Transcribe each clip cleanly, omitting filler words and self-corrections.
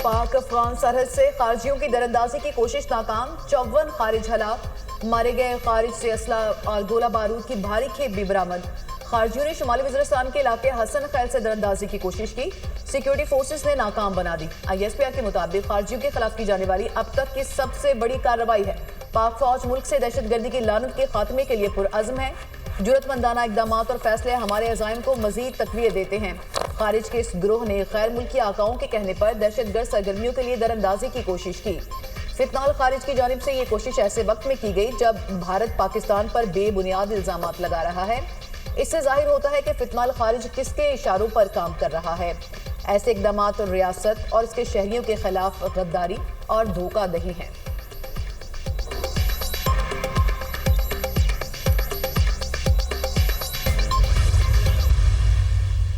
पाक अफगान सरहद से खारजियों की दरअंदाजी की कोशिश नाकाम, 54 खारिज हलाक, मारे गए खारिज से असला और गोला बारूद की भारी खेप भी बरामद। खारजियों ने शुमाली वज़ीरिस्तान के इलाके हसन खैल से दरअंदाजी की कोशिश की, सिक्योरिटी फोर्सेस ने नाकाम बना दी। ISPR के मुताबिक खारजियों के खिलाफ की जाने वाली अब तक की सबसे बड़ी कार्रवाई है। पाक फौज मुल्क से दहशतगर्दी की लानत के खात्मे के लिए पुरअज़्म है। जुरतमंदाना इक़दाम और फैसले हमारे अज़ाइम को मज़ीद तक़वियत देते हैं। खारिज के इस गिरोह ने गैर मुल्की आकाओं के कहने पर दहशतगर्द सरगर्मियों के लिए दरअंदाजी की कोशिश की। फितनाल खारिज की जानिब से ये कोशिश ऐसे वक्त में की गई जब भारत पाकिस्तान पर बेबुनियाद इल्ज़ामात लगा रहा है। इससे जाहिर होता है कि फितनाल खारिज किसके इशारों पर काम कर रहा है। ऐसे इक़दामात रियासत और इसके शहरियों के खिलाफ गद्दारी और धोखादही हैं।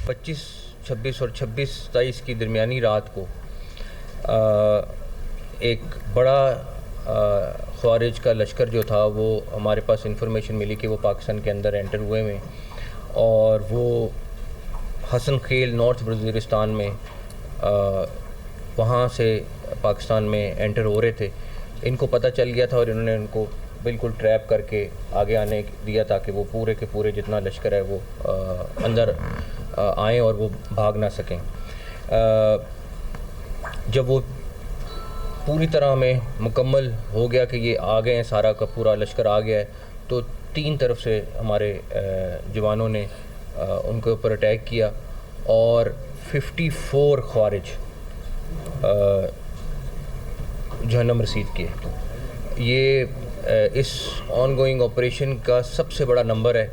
25, 26 और 26-27 की दरमियानी रात को एक बड़ा ख़वारिज का लश्कर जो था वो हमारे पास इंफॉर्मेशन मिली कि वो पाकिस्तान के अंदर एंटर हुए हैं और वो हसन खेल नॉर्थ वज़ीरिस्तान में वहाँ से पाकिस्तान में एंटर हो रहे थे। इनको पता चल गया था और इन्होंने उनको बिल्कुल ट्रैप करके आगे आने दिया ताकि वो पूरे के पूरे जितना लश्कर है वो अंदर आएँ और वो भाग ना सकें। जब वो पूरी तरह में मुकम्मल हो गया कि ये आ गए हैं, सारा का पूरा लश्कर आ गया है, तो तीन तरफ से हमारे जवानों ने उनके ऊपर अटैक किया और 54 ख़वारिज जहन्नम रसीद किए। ये इस ऑनगोइंग ऑपरेशन का सबसे बड़ा नंबर है।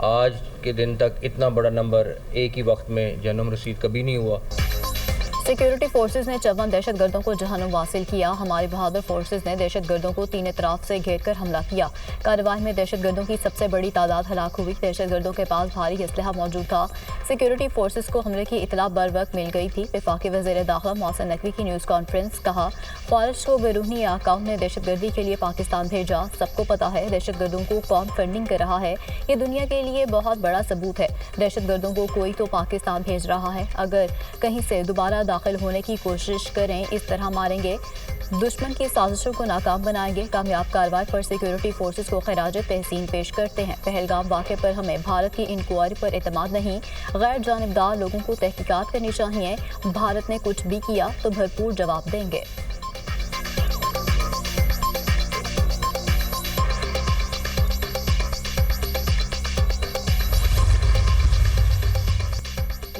आज के दिन तक इतना बड़ा नंबर एक ही वक्त में जहन्नम रसीद कभी नहीं हुआ। सिक्योरिटी फोर्सेस ने 54 दहशतगर्दों को जहन्नुम वासिल किया। हमारी बहादुर फोर्सेस ने दहशतगर्दों को तीन इतराफ से घेर कर हमला किया। कार्रवाई में दहशतगर्दों की सबसे बड़ी तादाद हलाक हुई। दहशतगर्दों के पास भारी असलहा मौजूद था। सिक्योरिटी फोर्सेस को हमले की इतला बर वक्त मिल गई थी। वफाकी वज़ीर दाखिला मोहसिन नकवी की न्यूज़ कॉन्फ्रेंस, कहा ख़वारिज को बेरूनी अकाउंट ने दहशतगर्दी के लिए पाकिस्तान भेजा। सबको पता है दहशतगर्दों को कौन फंडिंग कर रहा है। ये दुनिया के लिए बहुत बड़ा सबूत है। दहशतगर्दों को कोई तो पाकिस्तान भेज रहा है। अगर कहीं से दोबारा दाखिल होने की कोशिश करें, इस तरह मारेंगे, दुश्मन की साजिशों को नाकाम बनाएंगे। कामयाब कार्रवाई पर सिक्योरिटी फोर्सेस को खिराज तहसीन पेश करते हैं। पहलगाम वाक़े पर हमें भारत की इंक्वायरी पर एतमाद नहीं, गैर जानिबदार लोगों को तहकीकात करनी चाहिए। भारत ने कुछ भी किया तो भरपूर जवाब देंगे।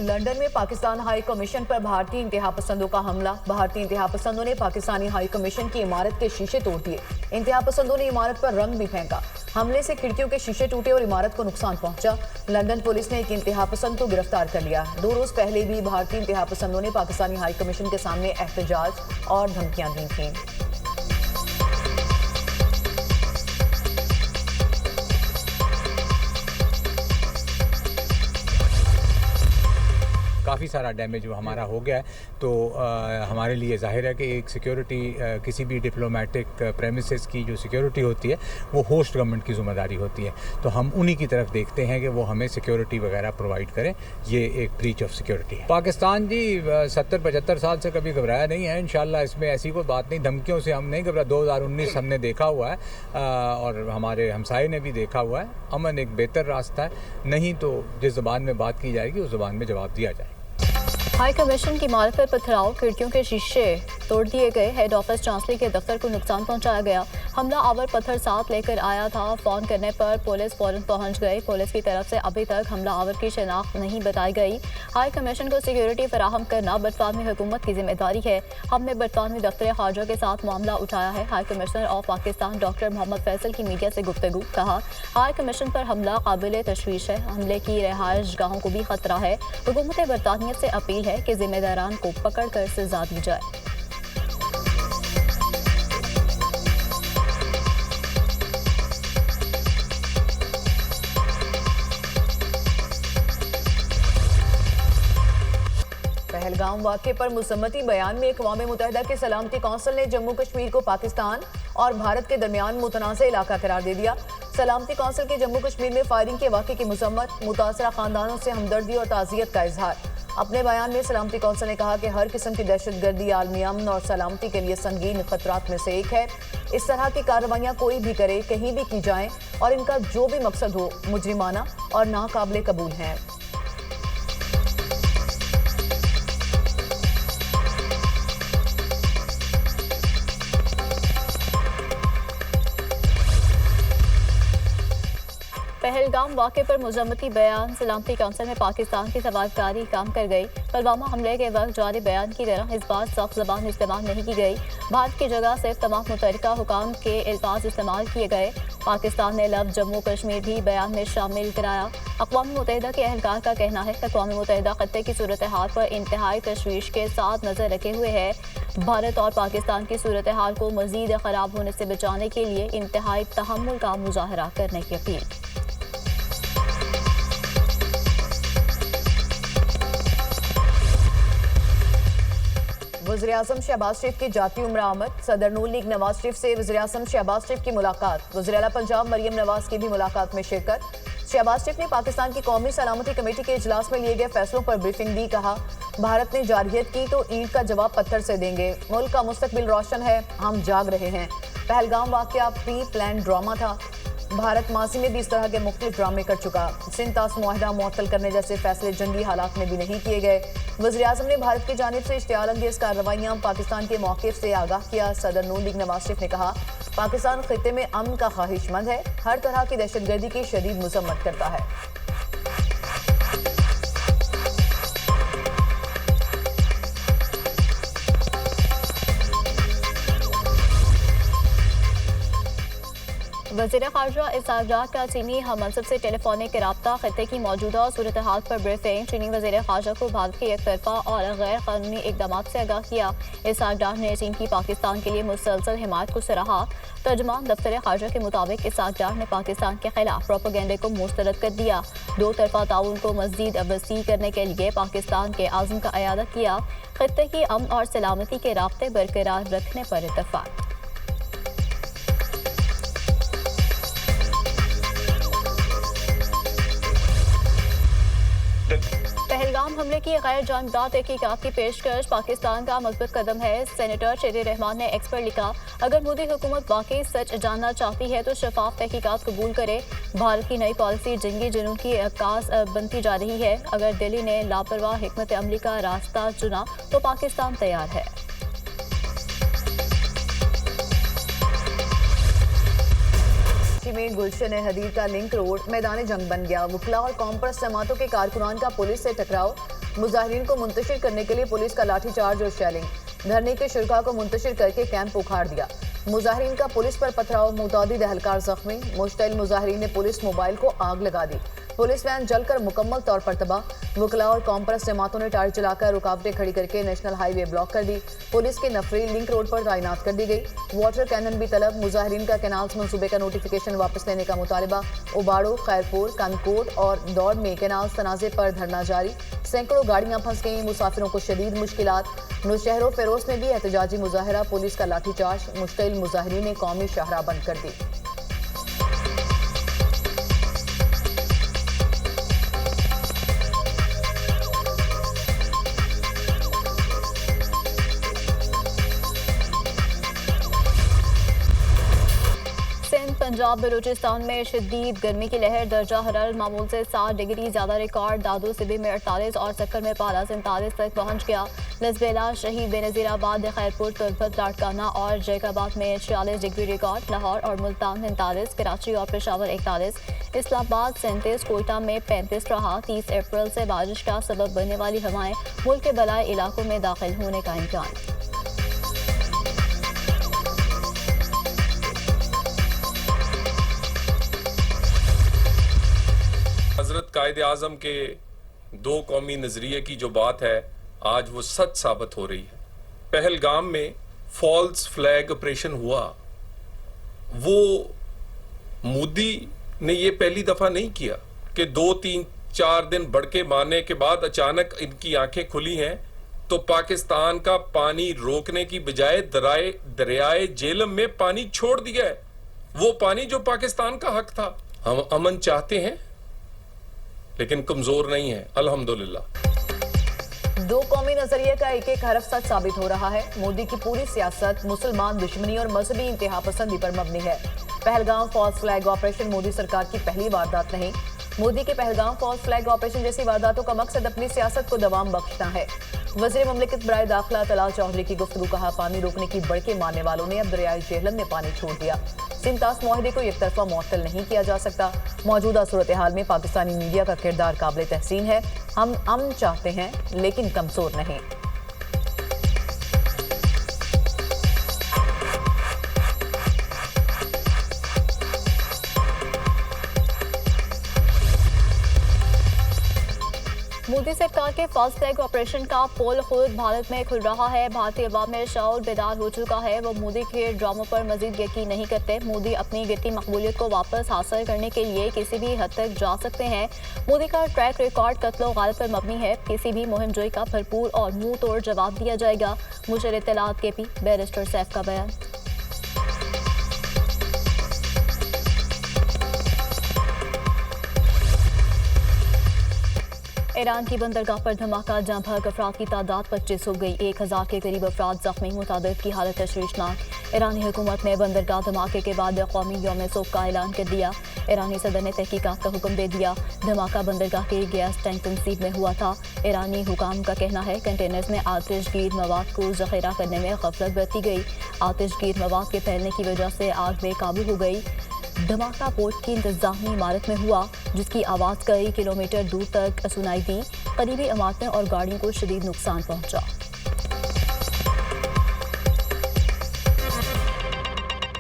लंदन में पाकिस्तान हाई कमीशन पर भारतीय इंतहा पसंदों का हमला। भारतीय इंतहा पसंदों ने पाकिस्तानी हाई कमीशन की इमारत के शीशे तोड़ दिए। इंतहा पसंदों ने इमारत पर रंग भी फेंका। हमले से खिड़कियों के शीशे टूटे और इमारत को नुकसान पहुंचा। लंदन पुलिस ने एक इंतहा पसंद को गिरफ्तार कर लिया। 2 रोज पहले भी भारतीय इंतहा पसंदों ने पाकिस्तानी हाई कमीशन के सामने एहतजाज और धमकियां दी थीं। काफ़ी सारा डैमेज हमारा हो गया है। तो हमारे लिए ज़ाहिर है कि एक सिक्योरिटी किसी भी डिप्लोमेटिक प्रेमिसेस की जो सिक्योरिटी होती है वो होस्ट गवर्नमेंट की ज़िम्मेदारी होती है। तो हम उन्हीं की तरफ देखते हैं कि वो हमें सिक्योरिटी वगैरह प्रोवाइड करें। ये एक ब्रीच ऑफ सिक्योरिटी है। पाकिस्तान जी 70-75 साल से कभी घबराया नहीं है। इंशाल्लाह इसमें ऐसी कोई बात नहीं, धमकियों से हम नहीं घबरा। 2019 हमने देखा हुआ है और हमारे हमसाये ने भी देखा हुआ है। अमन एक बेहतर रास्ता है, नहीं तो जिस ज़बान में बात की जाएगी उस ज़बान में जवाब दिया जाएगा। हाई कमीशन की इमारत पर पथराव, खिड़कियों के शीशे तोड़ दिए गए। हेड ऑफिस चांसलर के दफ्तर को नुकसान पहुंचाया गया। हमला आवर पत्थर साथ लेकर आया था। फोन करने पर पुलिस फौरन पहुंच गई। पुलिस की तरफ से अभी तक हमला आवर की शनाख्त नहीं बताई गई। हाई कमीशन को सिक्योरिटी फराहम करना बरतानवी हुकूमत की जिम्मेदारी है। हमने बरतानवी दफ्तर खारजा के साथ मामला उठाया है। High commissioner of Pakistan doctor Mohammad Faisal की मीडिया से गुफ्तगू, कहा हाई कमीशन पर हमला काबिल तशवीश है। हमले की रिहाइश गाहों को भी खतरा है। हुकूमत बरतानिया से अपील है कि जिम्मेदारान को पकड़ कर सजा दी जाए। पहलगाम वाक़े पर मुसम्मती बयान में अक़वाम मुत्तहिदा के सलामती कौंसिल ने जम्मू कश्मीर को पाकिस्तान और भारत के दरमियान मुतनाज़ इलाका करार दे दिया। सलामती कौंसिल के जम्मू कश्मीर में फायरिंग के वाक़े की मज़म्मत, मुतासरा खानदानों से हमदर्दी और ताज़ियत का इजहार। अपने बयान में सलामती कौंसिल ने कहा कि हर किस्म की दहशतगर्दी आलमी अमन और सलामती के लिए संगीन खतरात में से एक है। इस तरह की कार्रवाइयां कोई भी करे, कहीं भी की जाएं और इनका जो भी मकसद हो मुजरिमाना और नाकाबिले कबूल है। पहलगाम वाक़े पर मजम्मती बयान। सलामती कौंसिल में पाकिस्तान की सवालकारी काम कर गई। पुलवामा हमले के वक्त जारी बयान की तरह इस बार सख्त ज़बान इस्तेमाल नहीं की गई। भारत की जगह सिर्फ तमाम मुतल्लिका हुकाम के अल्फाज इस्तेमाल किए गए। पाकिस्तान ने लफ्ज़ जम्मू कश्मीर भी बयान में शामिल कराया। अक़वाम मुत्तहिदा के अहलकार का कहना है कि अक़वाम मुत्तहिदा खत्ते की सूरत हाल पर इंतहाई तशवीश के साथ नज़र रखे हुए है। भारत और पाकिस्तान की सूरत हाल को मज़ीद ख़राब होने से बचाने के लिए इंतहाई तहम्मुल का मुज़ाहरा करने की अपील। वज़ीर-ए-आज़म शहबाज शरीफ की जाती उम्र आमद। सदर नून लीग नवाज शरीफ से वज़ीर-ए-आज़म शहबाज शरीफ की मुलाकात। वज़ीर-ए-आला पंजाब मरियम नवाज की भी मुलाकात में शिरकत। शहबाज शरीफ ने पाकिस्तान की कौमी सलामती कमेटी के इजलास में लिए गए फैसलों पर ब्रीफिंग दी। कहा, भारत ने जारहियत की तो ईंट का जवाब पत्थर से देंगे। मुल्क का मुस्तकबिल रोशन है, हम जाग रहे हैं। पहलगाम वाक़या प्री प्लान ड्रामा था। भारत माजी में भी इस तरह के मुख्तलिफ ड्रामे कर चुका। सिंध तास मुआहदा मुअत्तल करने जैसे फैसले जंगी हालात में भी नहीं किए गए। वज़ीर-ए-आज़म ने भारत की जानिब से इश्तियाल अंगेज़ कार्रवाइयाँ पाकिस्तान के मौक़िफ़ से आगाह किया। सदर नून लीग नवाज शरीफ ने कहा, पाकिस्तान खित्ते में अमन का ख्वाहिशमंद है, हर तरह की दहशतगर्दी की शदीद मज़म्मत करता है। वज़ीर ख़ारजा इसहाक़ डार का चीनी हममंसब से टेलीफोनिक रब्ता। खत्ते की मौजूदा सूरत हाल पर ब्रीफिंग। चीनी वज़ीर ख़ारजा को भारत के एक तरफा और गैर कानूनी इक़दाम से आगाह किया। इसहाक़ डार ने चीन की पाकिस्तान के लिए मुसलसल हिमायत को सराहा। तर्जुमान दफ्तर ख़ारजा के मुताबिक इसहाक़ डार ने पाकिस्तान के खिलाफ प्रोपेगेंडे को मुस्तरद कर दिया। दो तरफा ताउन को मज़ीद वसी करने के लिए पाकिस्तान के आज़म का अयादा किया। खत्ते की अमन और सलामती के राब्ते बरकरार रखने पर इत्तफ़ाक़। पहलगाम हमले की गैर जानबदार तहकीकात की पेशकश पाकिस्तान का मज़बूत कदम है। सेनेटर शेर रहमान ने एक्स पर लिखा, अगर मोदी हुकूमत वाकई सच जानना चाहती है तो शफाफ तहकीकात कबूल करे। भारत की नई पॉलिसी जंगी जुनून की अक्कास बनती जा रही है। अगर दिल्ली ने लापरवाह हिकमत अमली का रास्ता चुना तो पाकिस्तान तैयार है। में गुलशन हदीर का लिंक रोड मैदान जंग बन गया। वकला और कॉम्प्रेस जमातों के कारकुनान का पुलिस से टकराव। मुजाहिरीन को मुंतशिर करने के लिए पुलिस का लाठीचार्ज और शेलिंग। धरने के शुरका को मुंतशिर करके कैंप उखाड़ दिया। मुजाहिरीन का पुलिस पर पथराव, मुतादिद अहलकार जख्मी। मुश्तइल मुजाहिरीन ने पुलिस मोबाइल को आग लगा दी। पुलिस वैन जलकर मुकम्मल तौर पर तबाह। वकला और कॉम्प्रेस जमातों ने टायर चलाकर रुकावटें खड़ी करके नेशनल हाईवे ब्लॉक कर दी। पुलिस के नफरी लिंक रोड पर तैनात कर दी गई। वाटर कैनन भी तलब। मुजाहिरीन का कैनाल्स मंसूबे का नोटिफिकेशन वापस लेने का मुतालबा। उबाड़ो, खैरपुर, कनकोट और दौड़ में कैनाल्स तनाज़े पर धरना जारी। सैकड़ों गाड़ियां फंस गईं, मुसाफिरों को शदीद मुश्किलात। नौशहरों फेरोज में भी एहतजाजी मुजाहरा। पुलिस का लाठीचार्ज। मुश्तइल मुजाहिरीन ने कौमी शाहराह बंद कर दी। पंजाब बलूचिस्तान में शदीद गर्मी की लहर। दर्जा हरारत मामूल से 7 डिग्री ज़्यादा रिकॉर्ड। दादू सिबी में 48 और सक्कर में पारा 47 तक पहुँच गया। लसबेला, शहीद बेनज़ीराबाद, खैरपुर, तुर्भत, लाड़काना और जैकाबाद में 46 डिग्री रिकॉर्ड। लाहौर और मुल्तान 39, कराची और पेशावर 41, इस्लामाबाद 37, कोयटा में 35 रहा। 30 अप्रैल से बारिश का सबब बनने वाली हवाएं मुल्क के बलाई इलाकों में दाखिल होने का इम्कान। हज़रत कायदे आज़म के दो कौमी नज़रिए की जो बात है आज वो सच साबित हो रही है। पहलगाम में फॉल्स फ्लैग ऑपरेशन हुआ, वो मोदी ने ये पहली दफा नहीं किया कि 2-3-4 दिन भड़के मारने के बाद अचानक इनकी आंखें खुली हैं तो पाकिस्तान का पानी रोकने की बजाय दरियाए जेलम में पानी छोड़ दिया है। वो पानी जो पाकिस्तान का हक था। हम अमन चाहते हैं लेकिन कमजोर नहीं है, अल्हम्दुलिल्लाह। दो कौमी नजरिए का एक एक हरफ सच साबित हो रहा है। मोदी की पूरी सियासत मुसलमान दुश्मनी और मजहबी इंतहा पसंदी पर मबनी है। Pahalgam false flag operation Modi सरकार की पहली वारदात नहीं। मोदी के पहलगाम फॉल्स फ्लैग ऑपरेशन जैसी वारदातों का मकसद अपनी सियासत को दवाम बख्शना है। वज़ीर मुमलिकत बराए दाखिला तलाल चौधरी की गुफ्तगू कहा, पानी रोकने की बड़के मानने वालों ने अब दरियाई जेहलम में पानी छोड़ दिया। सिंतास मुआहदे को एक तरफा मुअत्तल नहीं किया जा सकता। मौजूदा सूरत हाल में पाकिस्तानी मीडिया का किरदार काबिल तहसीन है। हम अमन चाहते हैं लेकिन कमजोर नहीं। मोदी सरकार के फॉल्स फ्लैग ऑपरेशन का पोल खुद भारत में खुल रहा है। भारतीय अवाम में शऊर बेदार हो चुका है। वो मोदी के ड्रामों पर मजीद यकीन नहीं करते। मोदी अपनी गिरती मकबूलियत को वापस हासिल करने के लिए किसी भी हद तक जा सकते हैं। मोदी का ट्रैक रिकॉर्ड कत्लो गालिब पर मबनी है। किसी भी मुहिम जोई का भरपूर और मुंह तोड़ जवाब दिया जाएगा। मुशर इत्तलात KP बैरिस्टर सैफ का बयान। ईरान की बंदरगाह पर धमाका, जहां भग अफराद की तादाद 25 हो गई। 1000 के करीब अफराद जख्मी, मुतादिद की हालत तशवीशनाक। ईरानी हुकूमत ने बंदरगाह धमाके के बाद कौमी यौम सोग का ऐलान कर दिया। ईरानी सदर ने तहकीकात का हुक्म दे दिया। धमाका बंदरगाह के गैस टैंक तंसीब में हुआ था। ईरानी हुकाम का कहना है कंटेनर्स में आतिशगीर मवाद को जखीरा करने में गफलत बरती गई। आतिशगीर मवाद के फैलने की वजह से आग बेकाबू हो गई। धमाका पोर्ट की इंतजामी इमारत में हुआ, जिसकी आवाज़ कई किलोमीटर दूर तक सुनाई दी। करीबी इमारतें और गाड़ियों को शदीद नुकसान पहुंचा।